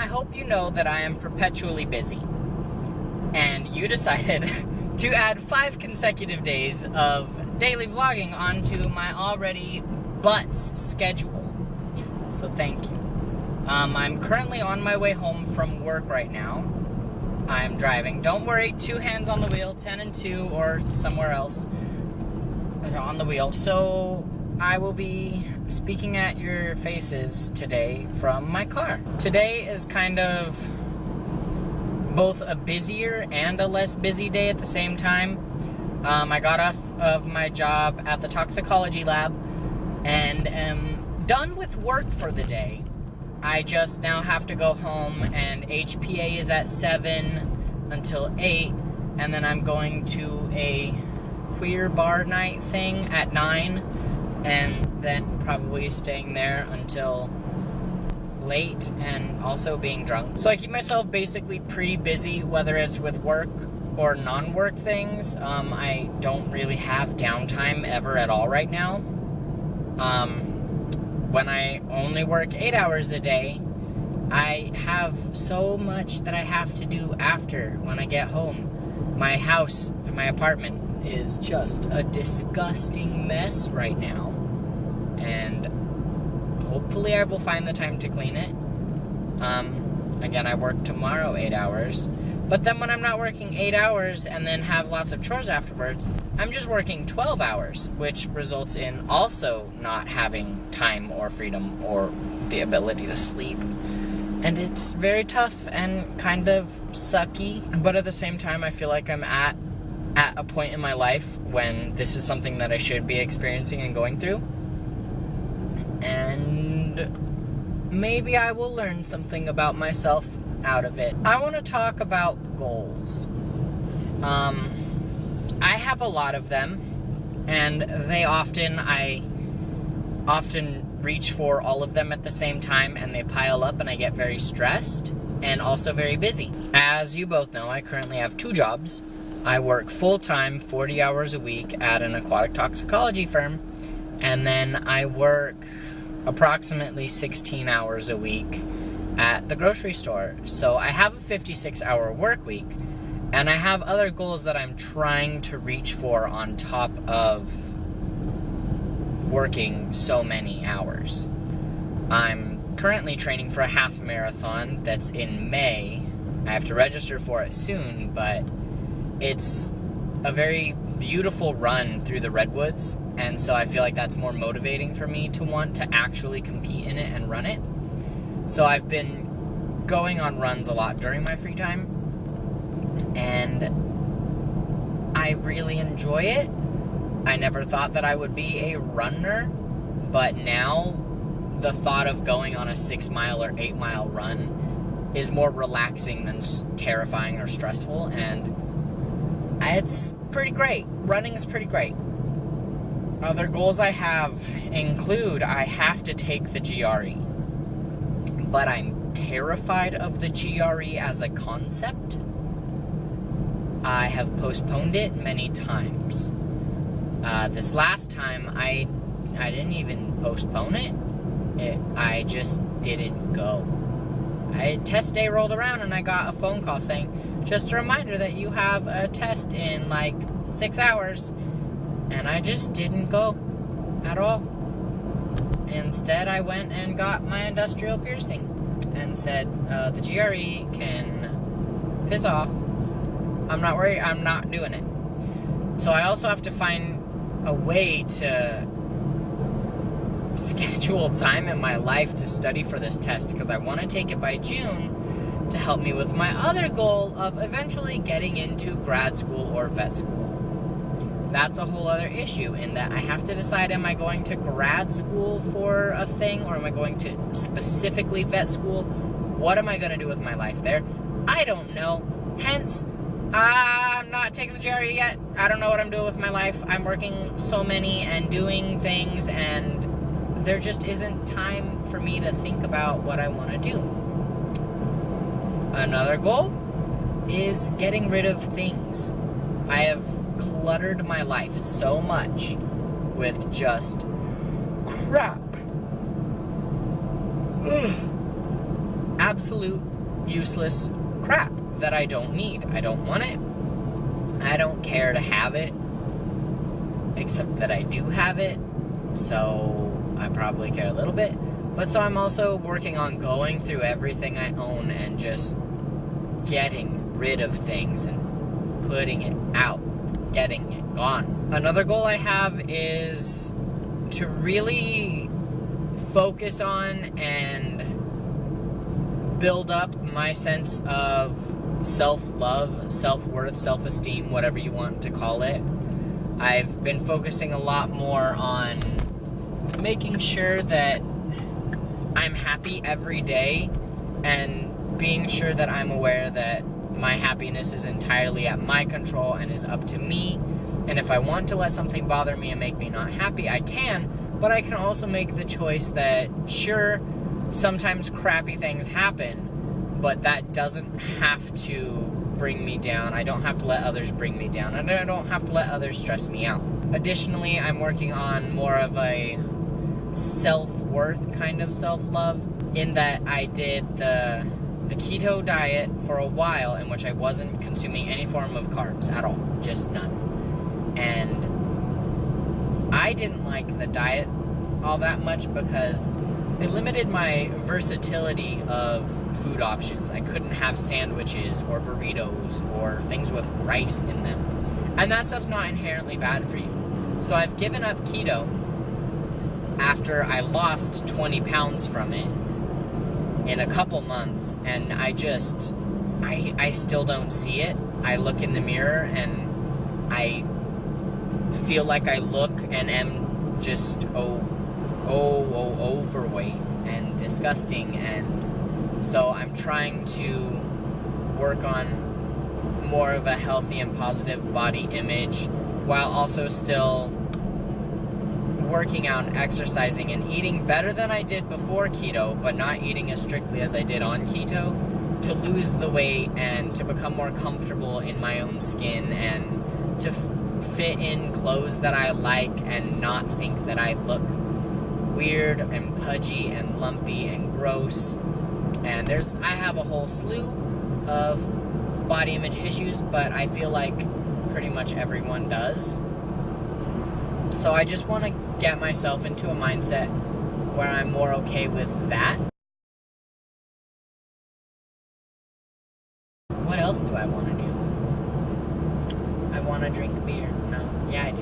hope you know that I am perpetually busy. And you decided to add 5 consecutive days of daily vlogging onto my already butts schedule. So thank you. I'm currently on my way home from work right now. I'm driving. Don't worry, 2 hands on the wheel, 10 and 2, or somewhere else on the wheel. So I will be speaking at your faces today from my car. Today is kind of both a busier and a less busy day at the same time. I got off of my job at the toxicology lab and am done with work for the day. I just now have to go home, and HPA is at 7 until 8, and then I'm going to a queer bar night thing at 9, and then probably staying there until late and also being drunk. So I keep myself basically pretty busy, whether it's with work or non-work things. I don't really have downtime ever at all right now. When I only work 8 hours a day, I have so much that I have to do after when I get home. My house, my apartment, is just a disgusting mess right now. And hopefully I will find the time to clean it. Again, I work tomorrow 8 hours. But then when I'm not working 8 hours and then have lots of chores afterwards, I'm just working 12 hours, which results in also not having time or freedom or the ability to sleep. And it's very tough and kind of sucky. But at the same time, I feel like I'm at a point in my life when this is something that I should be experiencing and going through. And maybe I will learn something about myself out of it. I want to talk about goals. I have a lot of them, and I often reach for all of them at the same time, and they pile up, and I get very stressed and also very busy. As you both know, I currently have 2 jobs. I work full-time, 40 hours a week at an aquatic toxicology firm, and then I work approximately 16 hours a week at the grocery store. So I have a 56-hour work week, and I have other goals that I'm trying to reach for on top of working so many hours. I'm currently training for a half marathon that's in May. I have to register for it soon, but it's a very beautiful run through the redwoods, and so I feel like that's more motivating for me to want to actually compete in it and run it. So I've been going on runs a lot during my free time, and I really enjoy it. I never thought that I would be a runner, but now the thought of going on a 6-mile or 8-mile run is more relaxing than terrifying or stressful, and it's pretty great. Running is pretty great. Other goals I have include I have to take the GRE, but I'm terrified of the GRE as a concept. I have postponed it many times. This last time, I didn't postpone it. I just didn't go. Test day rolled around and I got a phone call saying, just a reminder that you have a test in like 6 hours. And I just didn't go at all. Instead, I went and got my industrial piercing and said, the GRE can piss off. I'm not worried, I'm not doing it. So I also have to find a way to schedule time in my life to study for this test, because I want to take it by June to help me with my other goal of eventually getting into grad school or vet school. That's a whole other issue in that I have to decide, am I going to grad school for a thing, or am I going to specifically vet school? What am I going to do with my life there? I don't know. Hence, I'm not taking the GRE yet. I don't know what I'm doing with my life. I'm working so many and doing things, and there just isn't time for me to think about what I want to do. Another goal is getting rid of things. I have cluttered my life so much with just crap. Absolute useless crap that I don't need. I don't want it. I don't care to have it, except that I do have it, so I probably care a little bit. But so I'm also working on going through everything I own and just getting rid of things and putting it out, getting it gone. Another goal I have is to really focus on and build up my sense of self-love, self-worth, self-esteem, whatever you want to call it. I've been focusing a lot more on making sure that I'm happy every day and being sure that I'm aware that my happiness is entirely at my control and is up to me. And if I want to let something bother me and make me not happy, I can, but I can also make the choice that, sure, sometimes crappy things happen, but that doesn't have to bring me down. I don't have to let others bring me down, and I don't have to let others stress me out. Additionally, I'm working on more of a self-worth kind of self-love, in that I did the keto diet for a while, in which I wasn't consuming any form of carbs at all, just none. And I didn't like the diet all that much because it limited my versatility of food options. I couldn't have sandwiches or burritos or things with rice in them. And that stuff's not inherently bad for you. So I've given up keto after I lost 20 pounds from it in a couple months, and I still don't see it. I look in the mirror and I feel like I look and am just overweight and disgusting, and so I'm trying to work on more of a healthy and positive body image while also still working out and exercising and eating better than I did before keto, but not eating as strictly as I did on keto, to lose the weight and to become more comfortable in my own skin and to fit in clothes that I like and not think that I look weird and pudgy and lumpy and gross. And I have a whole slew of body image issues, but I feel like pretty much everyone does. So I just want to get myself into a mindset where I'm more okay with that. What else do I want to do? I want to drink beer. No. Yeah, I do.